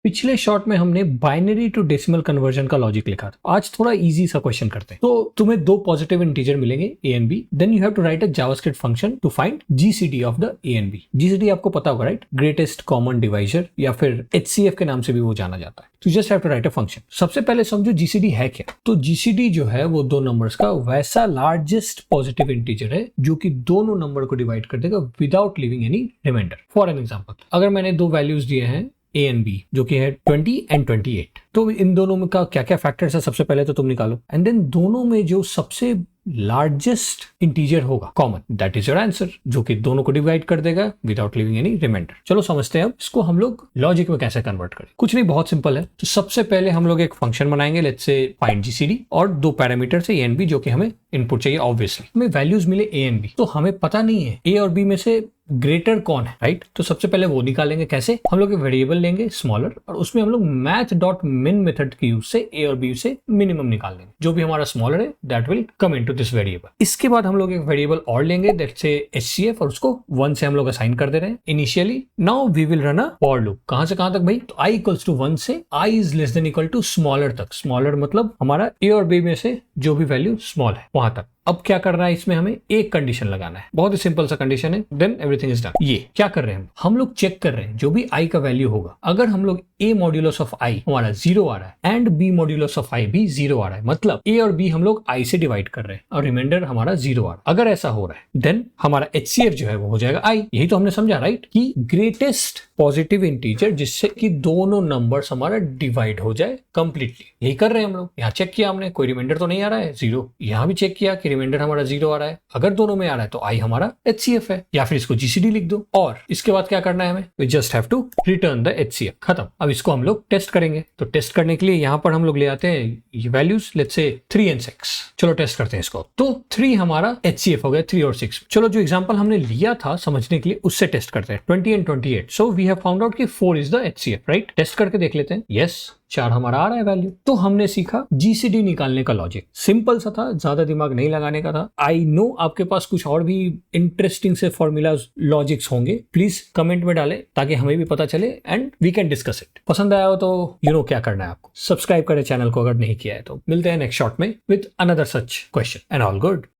पिछले शॉर्ट में हमने बाइनरी टू डेसिमल कन्वर्जन का लॉजिक लिखा था। आज थोड़ा इजी सा क्वेश्चन करते हैं। तो तुम्हें दो पॉजिटिव इंटीजर मिलेंगे A and B, then you have to write a JavaScript function to find GCD of the A and B. GCD आपको पता होगा राइट, ग्रेटेस्ट कॉमन डिवाइजर या फिर एचसीएफ के नाम से भी वो जाना जाता है। तो just have to write a function. सबसे पहले समझो जीसीडी है क्या। तो जीसीडी जो है वो दो नंबर्स का वैसा लार्जेस्ट पॉजिटिव इंटीजर है जो कि दोनों नंबर को डिवाइड कर देगा without leaving any remainder. For an example, अगर मैंने दो वैल्यूज दिए हैं ए एंड बी जो कि है 20 एंड 28, तो इन दोनों में का क्या क्या फैक्टर्स है सबसे पहले तो तुम निकालो, एंड देन दोनों में जो सबसे लार्जेस्ट इंटीजर होगा common, that is your answer, जो कि दोनों को डिवाइड कर देगा विदाउट लिविंग एनी रिमाइंडर। चलो समझते हैं अब इसको हम लोग लॉजिक में कैसे कन्वर्ट करें। कुछ नहीं, बहुत सिंपल है। तो सबसे पहले हम लोग एक फंक्शन बनाएंगे, लेट्स से फाइंड जीसीडी, और दो पैरामीटर है ए एंड बी जो कि हमें इनपुट चाहिए। ऑब्वियसली हमें वैल्यूज मिले ए एंड बी, तो हमें पता नहीं है ए और बी में से ग्रेटर कौन है, राइट? तो सबसे पहले वो निकालेंगे। कैसे? हम लोग एक वेरिएबल लेंगे स्मॉलर, और उसमें हम लोग मैथ डॉट मिन मेथड की यूज से ए और बी से मिनिमम निकाल लेंगे। जो भी हमारा स्मॉलर है that will come into this variable. इसके बाद हम लोग एक वेरिएबल और लेंगे दैट से एचसीएफ, और उसको 1 से हम लोग असाइन कर दे रहे हैं initially. Now we will run a for loop. कहां से कहां तक भाई? तो i इक्वल्स टू 1 से i is less than equal to smaller तक। स्मॉलर मतलब हमारा ए और बी में से जो भी वैल्यू स्मॉल है वहां तक। अब क्या करना है, इसमें हमें एक कंडीशन लगाना है, बहुत ही सिंपल सा कंडीशन है, देन एवरीथिंग इज डन। ये क्या कर रहे हैं हम लोग चेक कर रहे हैं जो भी i का वैल्यू होगा, अगर हम लोग a मॉड्यूलस ऑफ i हमारा 0 आ रहा है and b modulus of i भी 0 आ रहा है, मतलब a और b हम लोग i से डिवाइड कर रहे हैं और रिमाइंडर हमारा 0 आ रहा है, अगर ऐसा हो रहा है देन हमारा HCF जो है वो हो जाएगा i। यही तो हमने समझा राइट, कि ग्रेटेस्ट पॉजिटिव इंटीजर जिससे कि दोनों नंबर्स हमारा डिवाइड हो जाए कंप्लीटली। यही कर रहे हैं हम लोग। यहाँ चेक किया हमने, कोई रिमाइंडर तो नहीं आ रहा है 0। यहाँ भी चेक किया कि रिमाइंडर हमारा 0 आ रहा है। अगर दोनों में आ रहा है तो i हमारा HCF है, या फिर इसको GCD लिख दो। और इसके बाद क्या करना है हमें? We just have to return the HCF। खत्म। अब इसको हम लोग टेस्ट करेंगे। तो टेस्ट करने के लिए यहाँ पर हम लोग ले आते हैं ये वैल्यूज, लेट्स से 3 एंड 6। चलो टेस्ट करते हैं इसको। तो 3 हमारा HCF हो गया 3 और 6। चलो जो एग्जांपल हमने लिया था समझने के लिए उससे टेस्ट करते हैं। 20 and 28। So we have found out कि 4 इज द HCF, राइट? टेस्ट करके देख लेते हैं। यस, 4 हमारा आ रहा है वैल्यू। तो हमने सीखा जीसीडी निकालने का लॉजिक। सिंपल सा था, ज्यादा दिमाग नहीं लगाने का था। आई नो आपके पास कुछ और भी इंटरेस्टिंग से फॉर्मूलाज लॉजिक्स होंगे, प्लीज कमेंट में डालें ताकि हमें भी पता चले and we can discuss it. पसंद आया हो तो यू नो क्या करना है आपको, सब्सक्राइब करें चैनल को अगर नहीं किया है तो। मिलते हैं नेक्स्ट शॉर्ट में with another such question and all good.